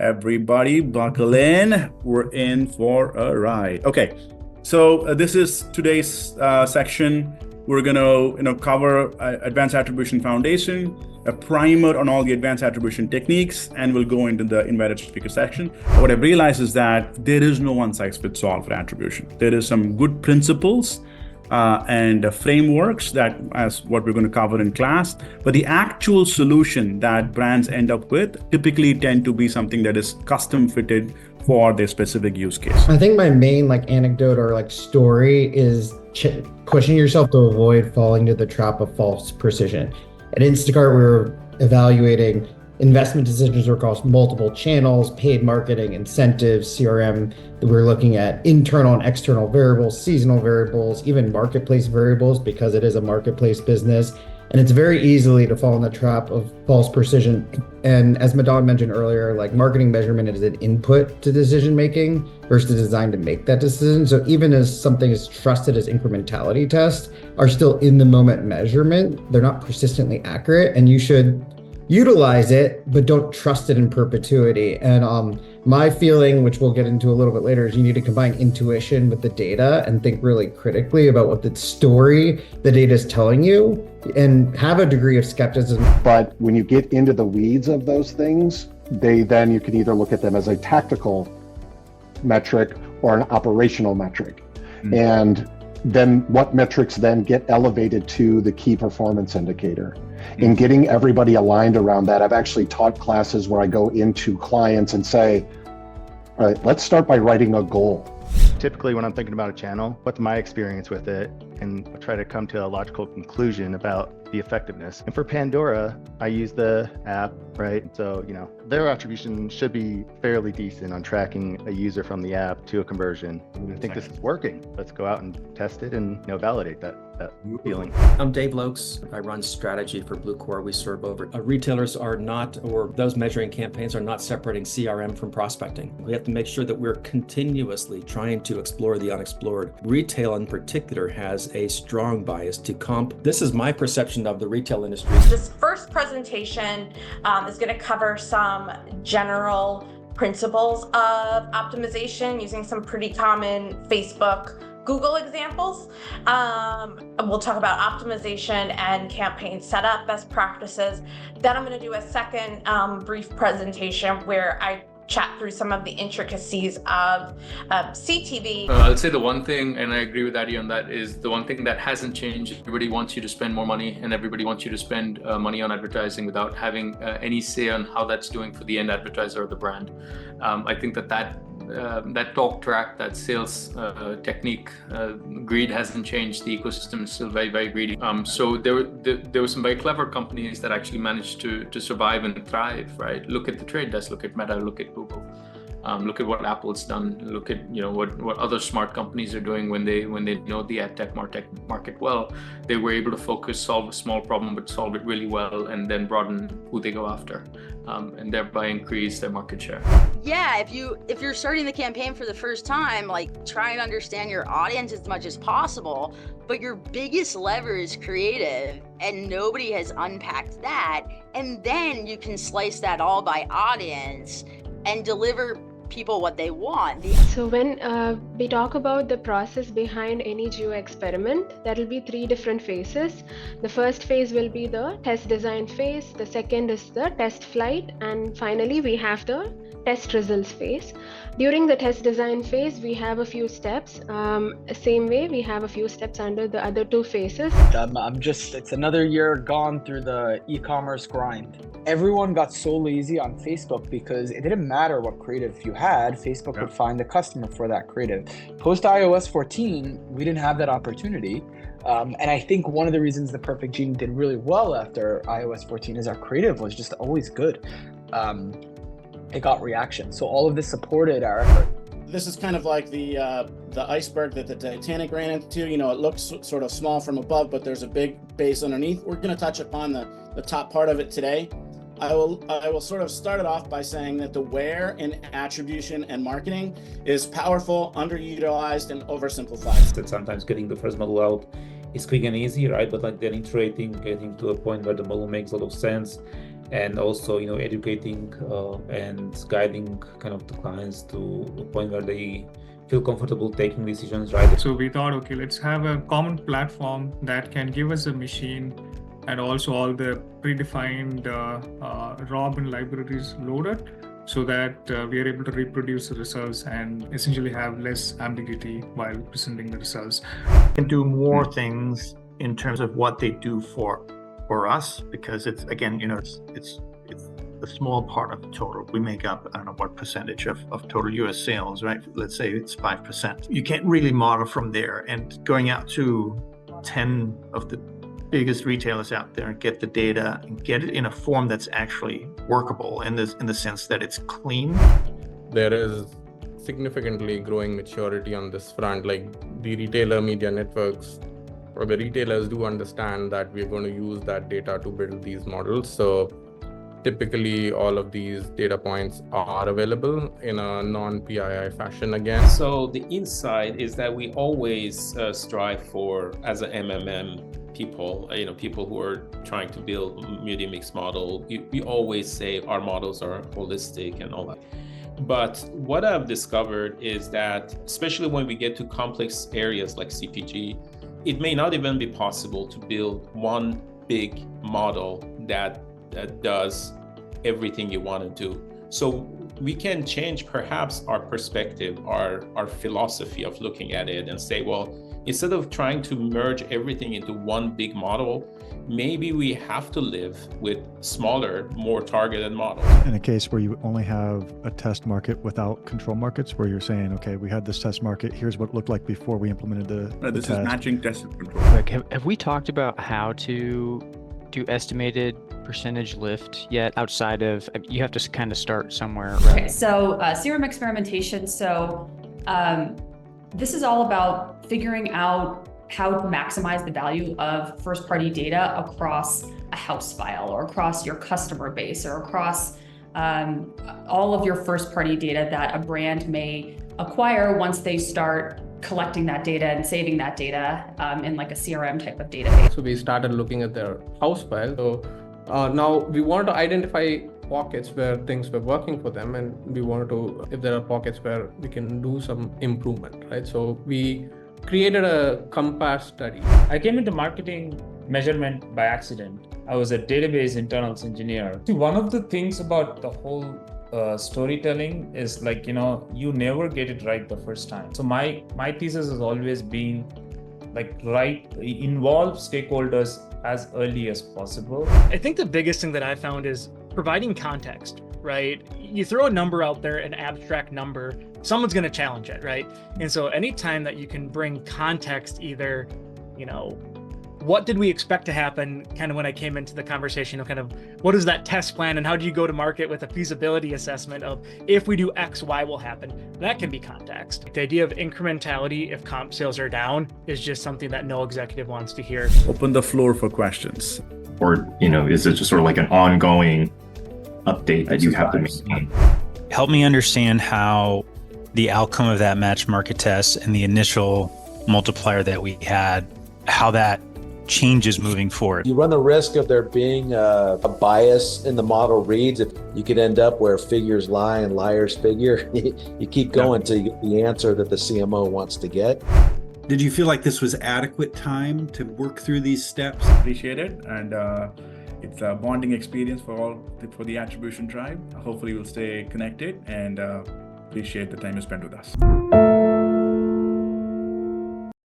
Everybody buckle in. We're in for a ride. Okay, so this is today's section. We're gonna cover advanced attribution foundation, a primer on all the advanced attribution techniques, and we'll go into the invited speaker section. What I've realized is that there is no one size fits all for attribution. There is some good principles and frameworks that as what we're going to cover in class, but the actual solution that brands end up with typically tend to be something that is custom fitted for their specific use case. I think my main anecdote or story is pushing yourself to avoid falling into the trap of false precision. At Instacart, we were evaluating investment decisions across multiple channels, paid marketing, incentives, CRM. We're looking at internal and external variables, seasonal variables, even marketplace variables, because it is a marketplace business. And it's very easily to fall in the trap of false precision. And as Madonna mentioned earlier, marketing measurement is an input to decision making versus designed to make that decision. So even as something is trusted as incrementality tests are still in the moment measurement, they're not persistently accurate, and you should utilize it, but don't trust it in perpetuity. And my feeling, which we'll get into a little bit later, is you need to combine intuition with the data and think really critically about what the story the data is telling you and have a degree of skepticism. But when you get into the weeds of those things, then you can either look at them as a tactical metric or an operational metric. Mm-hmm. And then what metrics then get elevated to the key performance indicator. In getting everybody aligned around that, I've actually taught classes where I go into clients and say, all right, let's start by writing a goal. Typically when I'm thinking about a channel, what's my experience with it? And I try to come to a logical conclusion about the effectiveness. And for Pandora, I use the app, right? So, their attribution should be fairly decent on tracking a user from the app to a conversion. I think this is working. Let's go out and test it and validate that feeling. I'm Dave Lokes. I run strategy for Bluecore. We serve over. Retailers are not, or those measuring campaigns are not separating CRM from prospecting. We have to make sure that we're continuously trying to explore the unexplored. Retail in particular has a strong bias to comp. This is my perception of the retail industry. This first presentation is going to cover some general principles of optimization using some pretty common Facebook, Google examples. We'll talk about optimization and campaign setup, best practices. Then I'm going to do a second brief presentation where I chat through some of the intricacies of CTV. I'd say the one thing, and I agree with Adi on that, is the one thing that hasn't changed. Everybody wants you to spend more money, and everybody wants you to spend money on advertising without having any say on how that's doing for the end advertiser or the brand. I think that talk track, that sales technique, greed hasn't changed. The ecosystem is still very, very greedy. So there were some very clever companies that actually managed to survive and thrive, right? Look at the Trade Desk, look at Meta, look at Google. Look at what Apple's done. Look at what other smart companies are doing when they know the ad tech market well. They were able to solve a small problem, but solve it really well, and then broaden who they go after, and thereby increase their market share. Yeah, if you're starting the campaign for the first time, try and understand your audience as much as possible. But your biggest lever is creative, and nobody has unpacked that. And then you can slice that all by audience and deliver people what they want. So when we talk about the process behind any geo experiment, there will be 3 different phases. The first phase will be the test design phase, the second is the test flight, and finally we have the test results phase. During the test design phase, we have a few steps. Same way, we have a few steps under the other 2 phases. It's another year gone through the e-commerce grind. Everyone got so lazy on Facebook because it didn't matter what creative you had, Facebook would find the customer for that creative. Post iOS 14, we didn't have that opportunity. And I think one of the reasons the Perfect Gene did really well after iOS 14 is our creative was just always good. It got reaction. So all of this supported our effort. This is kind of like the iceberg that the Titanic ran into. It looks sort of small from above, but there's a big base underneath. We're going to touch upon the top part of it today. I will sort of start it off by saying that the where in attribution and marketing is powerful, underutilized, and oversimplified. That sometimes getting the first model out is quick and easy, right? But then iterating, getting to a point where the model makes a lot of sense and also educating and guiding kind of the clients to a point where they feel comfortable taking decisions, right? So we thought, okay, let's have a common platform that can give us a machine and also all the predefined ROB and libraries loaded, so that we are able to reproduce the results and essentially have less ambiguity while presenting the results. And do more things in terms of what they do for us, because it's, again, it's a small part of the total. We make up, I don't know what percentage of total US sales, right? Let's say it's 5%. You can't really model from there, and going out to 10 of the biggest retailers out there and get the data and get it in a form that's actually workable in the sense that it's clean. There is significantly growing maturity on this front. Like the retailer media networks or the retailers do understand that we're going to use that data to build these models. So typically all of these data points are available in a non-PII fashion again. So the insight is that we always strive for, as a MMM, people who are trying to build media mix model, we always say our models are holistic and all that. But what I've discovered is that, especially when we get to complex areas like CPG, it may not even be possible to build one big model that does everything you want to do. So we can change perhaps our perspective, our philosophy of looking at it, and say, well, instead of trying to merge everything into one big model, maybe we have to live with smaller, more targeted models. In a case where you only have a test market without control markets, where you're saying, okay, we had this test market, here's what it looked like before we implemented the this test. Is matching test and control. Have we talked about how to do estimated percentage lift yet, outside of, you have to kind of start somewhere, right? Okay, so serum experimentation. So this is all about figuring out how to maximize the value of first-party data across a house file or across your customer base or across all of your first-party data that a brand may acquire once they start collecting that data and saving that data in like a CRM type of database. So we started looking at their house file. So now we wanted to identify pockets where things were working for them, and we wanted to, if there are pockets where we can do some improvement, right? So we created a compass study. I came into marketing measurement by accident. I was a database internals engineer. See, one of the things about the whole storytelling is like, you never get it right the first time. So my thesis has always been like, involve stakeholders as early as possible. I think the biggest thing that I found is providing context, right? You throw a number out there, an abstract number, someone's going to challenge it, right? And so anytime that you can bring context, either, what did we expect to happen, kind of when I came into the conversation, kind of what is that test plan and how do you go to market with a feasibility assessment of if we do X, Y will happen? That can be context. The idea of incrementality if comp sales are down is just something that no executive wants to hear. Open the floor for questions. Or, is it just sort of like an ongoing update that you have to maintain? Help me understand how the outcome of that match market test and the initial multiplier that we had, how that changes moving forward. You run the risk of there being a bias in the model reads. If you could end up where figures lie and liars figure, you keep going till you get the answer that the CMO wants to get. Did you feel like this was adequate time to work through these steps? Appreciate it, and it's a bonding experience for the Attribution tribe. Hopefully we'll stay connected, and appreciate the time you spent with us.